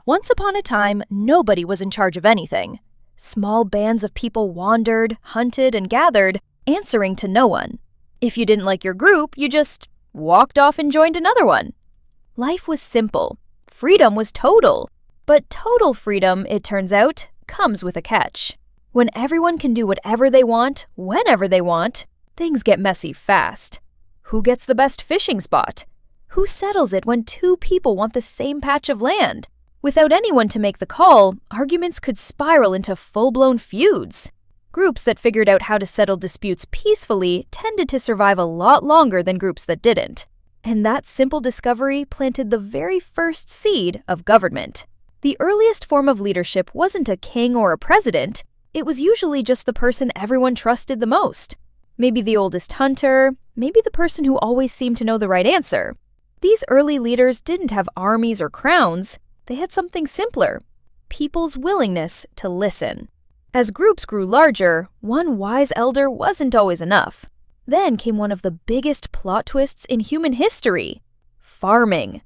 Once upon a time, nobody was in charge of anything. Small bands of people wandered, hunted, and gathered, answering to no one. If you didn't like your group, you just walked off and joined another one. Life was simple. Freedom was total. But total freedom, it turns out, comes with a catch. When everyone can do whatever they want, whenever they want, things get messy fast. Who gets the best fishing spot? Who settles it when two people want the same patch of land? Without anyone to make the call, arguments could spiral into full-blown feuds. Groups that figured out how to settle disputes peacefully tended to survive a lot longer than groups that didn't. And that simple discovery planted the very first seed of government. The earliest form of leadership wasn't a king or a president. It was usually just the person everyone trusted the most. Maybe the oldest hunter, maybe the person who always seemed to know the right answer. These early leaders didn't have armies or crowns. They had something simpler: people's willingness to listen. As groups grew larger, one wise elder wasn't always enough. Then came one of the biggest plot twists in human history: farming.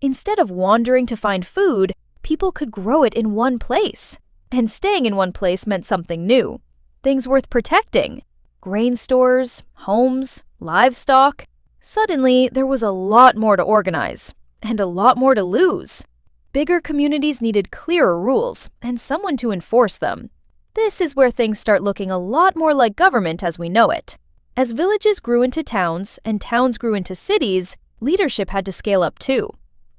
Instead of wandering to find food, people could grow it in one place. And staying in one place meant something new, things worth protecting. Grain stores, homes, livestock. Suddenly, there was a lot more to organize, and a lot more to lose. Bigger communities needed clearer rules and someone to enforce them. This is where things start looking a lot more like government as we know it. As villages grew into towns and towns grew into cities, leadership had to scale up too.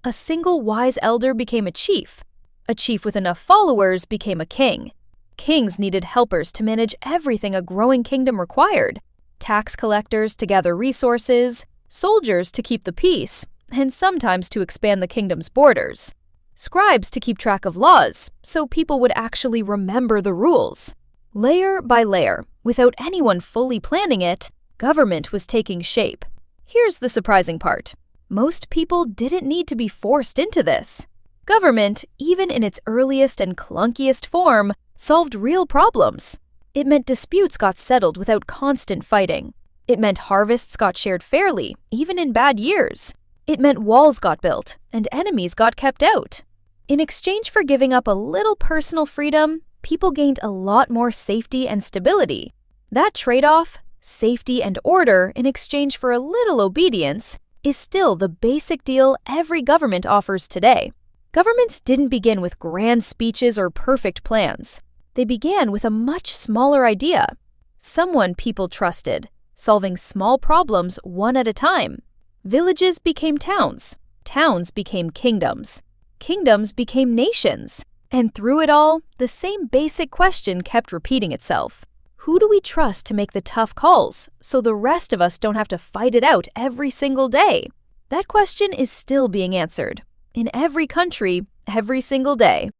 A single wise elder became a chief. A chief with enough followers became a king. Kings needed helpers to manage everything a growing kingdom required: tax collectors to gather resources, soldiers to keep the peace, and sometimes to expand the kingdom's borders. Scribes to keep track of laws, so people would actually remember the rules. Layer by layer, without anyone fully planning it, government was taking shape. Here's the surprising part: most people didn't need to be forced into this. Government, even in its earliest and clunkiest form, solved real problems. It meant disputes got settled without constant fighting. It meant harvests got shared fairly, even in bad years. It meant walls got built and enemies got kept out. In exchange for giving up a little personal freedom, people gained a lot more safety and stability. That trade-off, safety and order in exchange for a little obedience, is still the basic deal every government offers today. Governments didn't begin with grand speeches or perfect plans. They began with a much smaller idea: someone people trusted, solving small problems one at a time. Villages became towns. Towns became kingdoms. Kingdoms became nations. And through it all, the same basic question kept repeating itself: who do we trust to make the tough calls so the rest of us don't have to fight it out every single day? That question is still being answered in every country, every single day.